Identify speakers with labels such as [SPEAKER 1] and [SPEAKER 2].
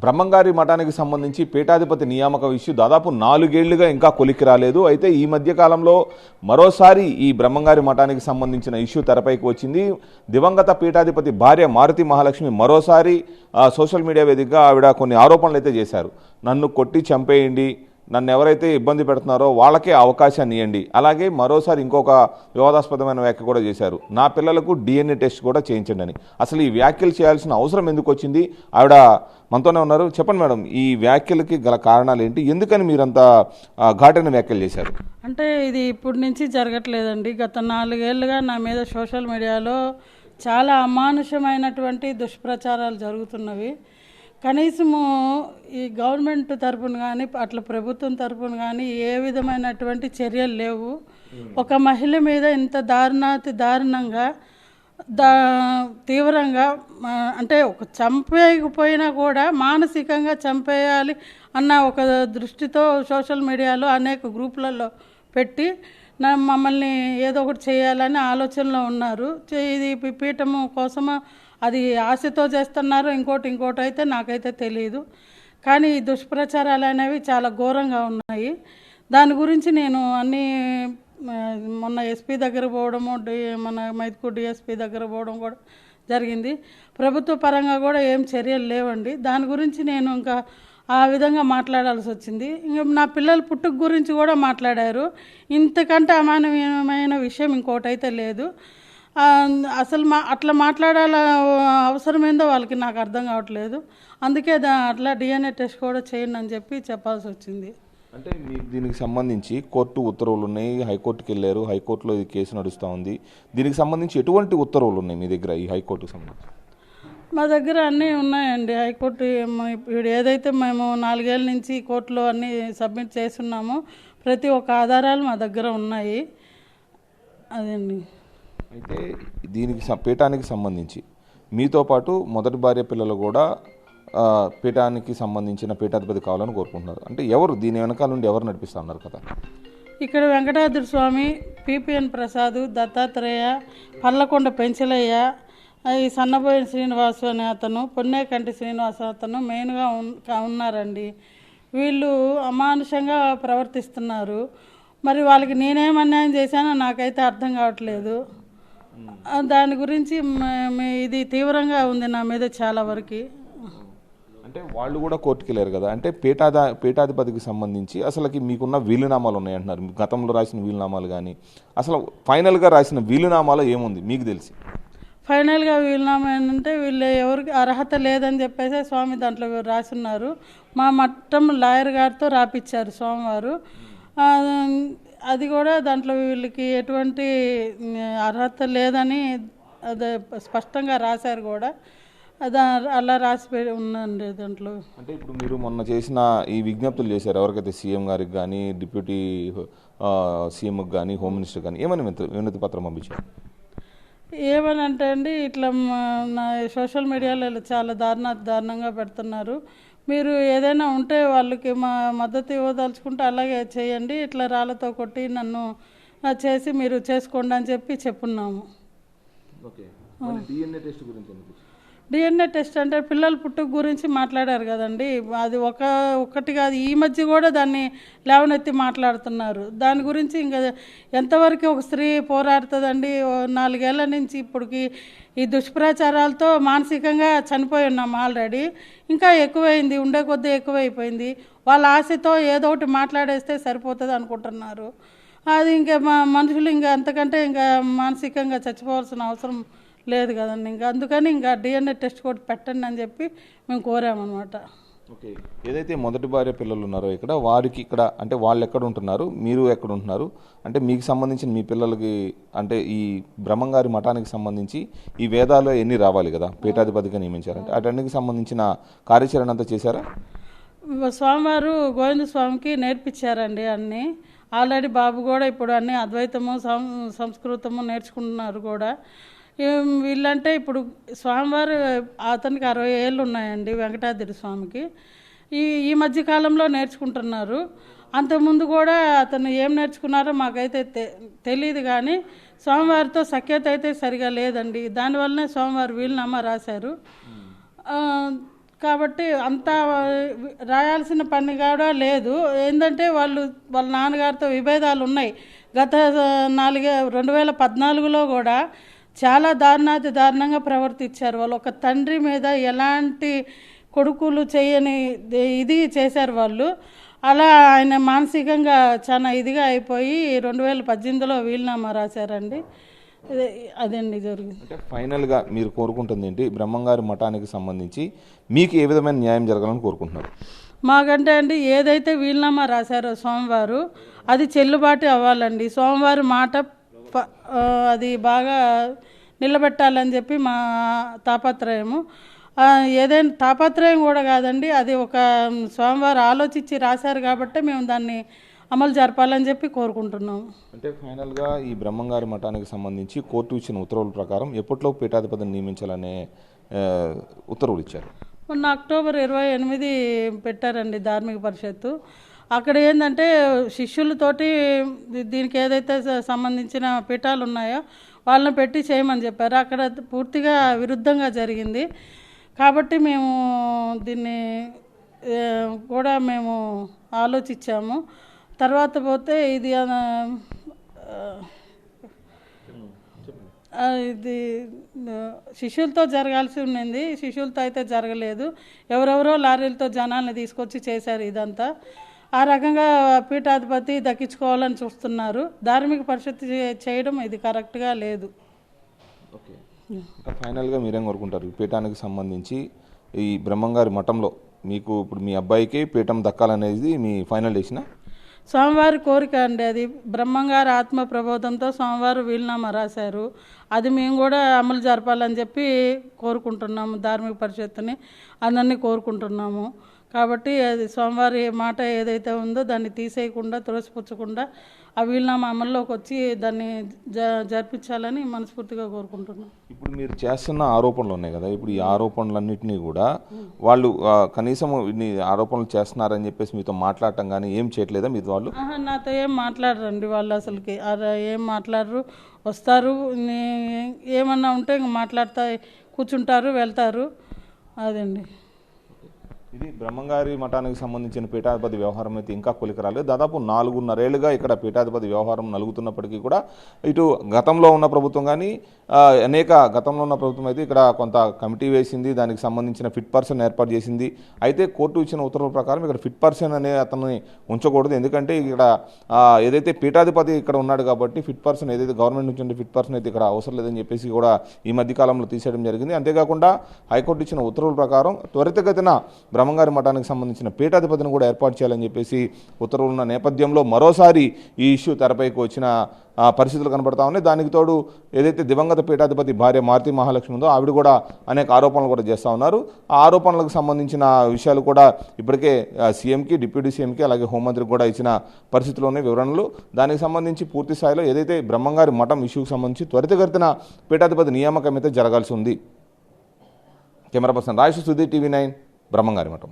[SPEAKER 1] బ్రహ్మంగారి మఠానికి సంబంధించి పీఠాధిపతి నియామక ఇష్యూ దాదాపు 4 ఏళ్లుగా ఇంకా కొలిక్కి రాలేదు. అయితే ఈ మధ్య కాలంలో మరోసారి ఈ బ్రహ్మంగారి మఠానికి సంబంధించిన ఇష్యూ తెరపైకి వచ్చింది. దివంగత పీఠాధిపతి భార్య మారుతి మహాలక్ష్మి మరోసారి సోషల్ మీడియా వేదికగా ఆవిడ కొన్ని ఆరోపణలు అయితే చేశారు. నన్ను కొట్టి చంపేయండి, నన్ను ఎవరైతే ఇబ్బంది పెడుతున్నారో వాళ్ళకే అవకాశాన్ని ఇవ్వండి. అలాగే మరోసారి ఇంకొక వివాదాస్పదమైన వ్యాఖ్య కూడా చేశారు, నా పిల్లలకు DNA టెస్ట్ కూడా చేయించండి అని. అసలు ఈ వ్యాఖ్యలు చేయాల్సిన అవసరం ఎందుకు వచ్చింది? ఆవిడ మనతోనే ఉన్నారు. చెప్పండి మేడం, ఈ వ్యాఖ్యలకి గల కారణాలు ఏంటి? ఎందుకని మీరంతా ఘాటైన వ్యాఖ్యలు చేశారు?
[SPEAKER 2] అంటే ఇది ఇప్పటి నుంచి జరగట్లేదండి. గత 4 ఏళ్ళుగా నా మీద సోషల్ మీడియాలో చాలా అమానుషమైనటువంటి దుష్ప్రచారాలు జరుగుతున్నవి. కనీసము ఈ గవర్నమెంట్ తరపున కానీ అట్లా ప్రభుత్వం తరపున కానీ ఏ విధమైనటువంటి చర్యలు లేవు. ఒక మహిళ మీద ఇంత దారుణంగా తీవ్రంగా అంటే ఒక చంపేయకపోయినా కూడా మానసికంగా చంపేయాలి అన్న ఒక దృష్టితో సోషల్ మీడియాలో అనేక గ్రూపులలో పెట్టి మమ్మల్ని ఏదో ఒకటి చేయాలని ఆలోచనలో ఉన్నారు. ఇది పీఠము కోసము అది ఆశతో చేస్తున్నారు, ఇంకోటి అయితే నాకైతే తెలియదు. కానీ ఈ దుష్ప్రచారాలు అనేవి చాలా ఘోరంగా ఉన్నాయి. దాని గురించి నేను మొన్న ఎస్పీ దగ్గర పోవడము, మన మైదుకూరు DSP దగ్గర పోవడం కూడా జరిగింది. ప్రభుత్వ పరంగా కూడా ఏం చర్యలు లేవండి. దాని గురించి నేను ఇంకా ఆ విధంగా మాట్లాడాల్సి వచ్చింది. ఇంకా నా పిల్లల పుట్టుక గురించి కూడా మాట్లాడారు. ఇంతకంటే అమానవీయమైన విషయం ఇంకోటి అయితే లేదు. అసలు అట్లా మాట్లాడాల అవసరం ఏందో వాళ్ళకి నాకు అర్థం కావట్లేదు. అందుకే అట్లా DNA టెస్ట్ కూడా చేయండి అని చెప్పాల్సి వచ్చింది.
[SPEAKER 1] అంటే మీకు దీనికి సంబంధించి కోర్టు ఉత్తర్వులు ఉన్నాయి, హైకోర్టుకి వెళ్ళారు, హైకోర్టులో ఈ కేసు నడుస్తూ ఉంది. దీనికి సంబంధించి ఎటువంటి ఉత్తర్వులు ఉన్నాయి మీ దగ్గర ఈ హైకోర్టుకు సంబంధించి?
[SPEAKER 2] మా దగ్గర అన్నీ ఉన్నాయండి. హైకోర్టు ఇప్పుడు ఏదైతే మేము 4 ఏళ్ళ నుంచి కోర్టులో అన్నీ సబ్మిట్ చేస్తున్నామో ప్రతి ఒక్క ఆధారాలు మా దగ్గర ఉన్నాయి. అదండి.
[SPEAKER 1] అయితే దీనికి పీఠానికి సంబంధించి మీతో పాటు మొదటి భార్య పిల్లలు కూడా పీఠానికి సంబంధించిన పీఠాధిపతి కావాలని కోరుకుంటున్నారు. అంటే ఎవరు దీని వెనకాల నుండి ఎవరు నడిపిస్తూ ఉన్నారు కదా?
[SPEAKER 2] ఇక్కడ వెంకటాద్రి స్వామి, PPN ప్రసాద్, దత్తాత్రేయ, పర్లకొండ పెంచలయ్య, ఈ సన్నబోయిన శ్రీనివాసు అనే అతను, పొన్నేకంటి శ్రీనివాసు అతను మెయిన్గా ఉన్నారండి. వీళ్ళు అమానుషంగా ప్రవర్తిస్తున్నారు. మరి వాళ్ళకి నేనేం అన్యాయం చేశానో నాకైతే అర్థం కావట్లేదు. దాని గురించి ఇది తీవ్రంగా ఉంది నా మీద చాలా వరకు.
[SPEAKER 1] అంటే వాళ్ళు కూడా కోర్టుకి వెళ్ళారు కదా, అంటే పీఠాధిపతికి సంబంధించి అసలుకి మీకున్న వీలునామాలు ఉన్నాయంటున్నారు. గతంలో రాసిన వీలునామాలు కానీ అసలు ఫైనల్గా రాసిన వీలునామాలో ఏముంది మీకు తెలిసి?
[SPEAKER 2] ఫైనల్గా వీలునామా ఏంటంటే వీళ్ళు ఎవరికి అర్హత లేదని చెప్పేసి స్వామి దాంట్లో రాసున్నారు. మా మట్టం లాయర్ గారితో రాపిచ్చారు స్వామివారు. అది కూడా దాంట్లో వీళ్ళకి ఎటువంటి అర్హత లేదని అదే స్పష్టంగా రాశారు కూడా. అలా రాసి ఉందండి దాంట్లో.
[SPEAKER 1] అంటే ఇప్పుడు మీరు మొన్న చేసిన ఈ విజ్ఞప్తులు చేశారు ఎవరికైతే సీఎం గారికి కానీ, డిప్యూటీ సీఎంకి కానీ, హోమ్ మినిస్టర్ కానీ, ఏమని వినతి పత్రం పంపించారు?
[SPEAKER 2] ఏమని అంటే అండి, ఇట్లా నా సోషల్ మీడియాలో చాలా దారుణంగా పెడుతున్నారు. మీరు ఏదైనా ఉంటే వాళ్ళకి మద్దతు ఇవ్వదలుచుకుంటే అలాగే చేయండి, ఇట్లా రాళ్ళతో కొట్టి నన్ను చేసి మీరు చేసుకోండి అని చెప్పున్నాము. DNA టెస్ట్ అంటే పిల్లల పుట్టుక గురించి మాట్లాడారు కదండి. అది ఒక్కటి కాదు, ఈ మధ్య కూడా దాన్ని లేవనెత్తి మాట్లాడుతున్నారు. దాని గురించి ఇంకా ఎంతవరకు ఒక స్త్రీ పోరాడుతుందండి? 4 ఏళ్ల నుంచి ఇప్పటికి ఈ దుష్ప్రచారాలతో మానసికంగా చనిపోయి ఉన్నాం ఆల్రెడీ. ఇంకా ఎక్కువైంది, ఉండే కొద్దీ ఎక్కువైపోయింది. వాళ్ళ ఆశతో ఏదో ఒకటి మాట్లాడేస్తే సరిపోతుంది అనుకుంటున్నారు. అది ఇంకా మనుషులు ఇంకా అంతకంటే ఇంకా మానసికంగా చచ్చిపోవాల్సిన అవసరం లేదు కదండి. ఇంకా అందుకని ఇంకా DNA టెస్ట్ కూడా పెట్టండి అని చెప్పి మేము కోరామన్నమాట.
[SPEAKER 1] ఓకే, ఏదైతే మొదటి భార్య పిల్లలు ఉన్నారో ఇక్కడ వారికి ఇక్కడ అంటే వాళ్ళు ఎక్కడ ఉంటున్నారు, మీరు ఎక్కడ ఉంటున్నారు? అంటే మీకు సంబంధించిన మీ పిల్లలకి అంటే ఈ బ్రహ్మంగారి మఠానికి సంబంధించి ఈ వేదాలు ఎన్ని రావాలి కదా, పీఠాధిపతిగా నియమించారంటే వాటన్నిటికి సంబంధించిన కార్యాచరణ అంతా చేశారా?
[SPEAKER 2] స్వామివారు గోవింద స్వామికి నేర్పించారండి అన్నీ. ఆల్రెడీ బాబు కూడా ఇప్పుడు అన్నీ అద్వైతము సంస్కృతము నేర్చుకుంటున్నారు కూడా. వీళ్ళంటే ఇప్పుడు స్వామివారు అతనికి 60 ఏళ్ళు ఉన్నాయండి, వెంకటాద్రి స్వామికి. ఈ మధ్యకాలంలో నేర్చుకుంటున్నారు. అంతకుముందు కూడా అతను ఏం నేర్చుకున్నారో మాకైతే తెలియదు. కానీ స్వామివారితో సఖ్యత అయితే సరిగా లేదండి. దానివల్లనే స్వామివారు వీలునామా రాశారు. కాబట్టి అంతా రాయాల్సిన పని కూడా లేదు. ఏంటంటే వాళ్ళ నాన్నగారితో విభేదాలు ఉన్నాయి. గత 2014లో కూడా చాలా దారుణంగా ప్రవర్తించారు. వాళ్ళు ఒక తండ్రి మీద ఎలాంటి కొడుకులు చేయని ఇది చేశారు వాళ్ళు. అలా ఆయన మానసికంగా చాలా ఇదిగా అయిపోయి 2018లో వీలునామా రాశారండి. అదండి జరిగింది.
[SPEAKER 1] అంటే ఫైనల్గా మీరు కోరుకుంటుంది ఏంటి? బ్రహ్మంగారి మఠానికి సంబంధించి మీకు ఏ విధమైన న్యాయం జరగాలని కోరుకుంటున్నారు?
[SPEAKER 2] మాకంటే అండి ఏదైతే వీలునామా రాశారో సోమవారు అది చెల్లుబాటు అవ్వాలండి. సోమవారం మాట అది బాగా నిలబెట్టాలని చెప్పి మా తాపత్రయము. ఏదైనా తాపత్రయం కూడా కాదండి, అది ఒక సోమవారం ఆలోచించి రాశారు కాబట్టి మేము దాన్ని అమలు జరపాలని చెప్పి కోరుకుంటున్నాము.
[SPEAKER 1] అంటే ఫైనల్గా ఈ బ్రహ్మంగారి మఠానికి సంబంధించి కోర్టు ఇచ్చిన ఉత్తర్వుల ప్రకారం ఎప్పట్లో పీఠాధిపతిని నియమించాలనే ఉత్తర్వులు ఇచ్చారు.
[SPEAKER 2] మొన్న అక్టోబర్ 28 పెట్టారండి ధార్మిక పరిషత్తు. అక్కడ ఏంటంటే శిష్యులతోటి దీనికి ఏదైతే సంబంధించిన పీఠాలు ఉన్నాయో వాళ్ళని పెట్టి చేయమని చెప్పారు. అక్కడ పూర్తిగా విరుద్ధంగా జరిగింది. కాబట్టి మేము దీన్ని కూడా మేము ఆలోచించాము. తర్వాత పోతే ఇది శిష్యులతో జరగాల్సి ఉండింది, శిష్యులతో అయితే జరగలేదు. ఎవరెవరో లారీలతో జనాల్ని తీసుకొచ్చి చేశారు ఇదంతా. ఆ రకంగా పీఠాధిపతి దక్కించుకోవాలని చూస్తున్నారు. ధార్మిక పరిషత్ చేయడం ఇది కరెక్ట్గా లేదు.
[SPEAKER 1] ఓకే, ఫైనల్గా మీరేం కోరుకుంటారు? పీఠానికి సంబంధించి ఈ బ్రహ్మంగారి మఠంలో మీకు ఇప్పుడు మీ అబ్బాయికి పీఠం దక్కాలనేది మీ ఫైనల్ డెసిషనా?
[SPEAKER 2] సోమవారి కోరిక అండి అది. బ్రహ్మంగారి ఆత్మ ప్రబోధంతో సోమవారం వీలునామా రాశారు. అది మేము కూడా అమలు జరపాలని చెప్పి కోరుకుంటున్నాము. ధార్మిక పరిషత్తుని అందరినీ కోరుకుంటున్నాము. కాబట్టి అది సోమవారి మాట ఏదైతే ఉందో దాన్ని తీసేయకుండా త్రోసిపుచ్చకుండా ఆ వీలునామా అమల్లోకి వచ్చి దాన్ని జరిపించాలని మనస్ఫూర్తిగా కోరుకుంటున్నాం.
[SPEAKER 1] ఇప్పుడు మీరు చేస్తున్న ఆరోపణలు ఉన్నాయి కదా, ఇప్పుడు ఈ ఆరోపణలన్నింటినీ కూడా వాళ్ళు కనీసం ఇన్ని ఆరోపణలు చేస్తున్నారని చెప్పేసి మీతో మాట్లాడటం కానీ ఏం చేయట్లేదా మీతో వాళ్ళు?
[SPEAKER 2] నాతో ఏం మాట్లాడరండి వాళ్ళు, అసలుకి ఏం మాట్లాడరు. వస్తారు, ఏమన్నా ఉంటే ఇంక మాట్లాడుతూ కూర్చుంటారు, వెళ్తారు. అదండి.
[SPEAKER 1] ఇది బ్రహ్మంగారి మఠానికి సంబంధించిన పీఠాధిపతి వ్యవహారం అయితే ఇంకా కొలికి రాలేదు. దాదాపు 4.5 ఏళ్లుగా ఇక్కడ పీఠాధిపతి వ్యవహారం నలుగుతున్నప్పటికీ కూడా ఇటు గతంలో ఉన్న ప్రభుత్వం కానీ గతంలో ఉన్న ప్రభుత్వం అయితే ఇక్కడ కొంత కమిటీ వేసింది, దానికి సంబంధించిన ఫిట్ పర్సన్ ఏర్పాటు చేసింది. అయితే కోర్టు ఇచ్చిన ఉత్తర్వుల ప్రకారం ఇక్కడ ఫిట్ పర్సన్ అనే అతన్ని ఉంచకూడదు. ఎందుకంటే ఇక్కడ ఏదైతే పీఠాధిపతి ఇక్కడ ఉన్నాడు కాబట్టి ఫిట్ పర్సన్ ఏదైతే గవర్నమెంట్ నుంచి ఉండే ఫిట్ పర్సన్ అయితే ఇక్కడ అవసరం లేదని చెప్పేసి కూడా ఈ మధ్యకాలంలో తీసేయడం జరిగింది. అంతేకాకుండా హైకోర్టు ఇచ్చిన ఉత్తర్వుల ప్రకారం త్వరితగతిన బ్రహ్మంగారి మఠానికి సంబంధించిన పీఠాధిపతిని కూడా ఏర్పాటు చేయాలని చెప్పేసి ఉత్తర్వులున్న నేపథ్యంలో మరోసారి ఈ ఇష్యూ తెరపైకి వచ్చిన పరిస్థితులు కనబడతా ఉన్నాయి. దానికి తోడు ఏదైతే దివంగత పీఠాధిపతి భార్య మారుతి మహాలక్ష్మి ఉందో ఆవిడ కూడా అనేక ఆరోపణలు కూడా చేస్తూ ఉన్నారు. ఆ ఆరోపణలకు సంబంధించిన విషయాలు కూడా ఇప్పటికే సీఎంకి, డిప్యూటీ సీఎంకి అలాగే హోంమంత్రికి కూడా ఇచ్చిన పరిస్థితుల్లోనే వివరణలు. దానికి సంబంధించి పూర్తి స్థాయిలో ఏదైతే బ్రహ్మంగారి మఠం ఇష్యూకి సంబంధించి త్వరితగతిన పీఠాధిపతి నియామకం అయితే జరగాల్సి ఉంది. Camera person Rajesh, Sudheer, TV9, బ్రహ్మంగారి మఠం.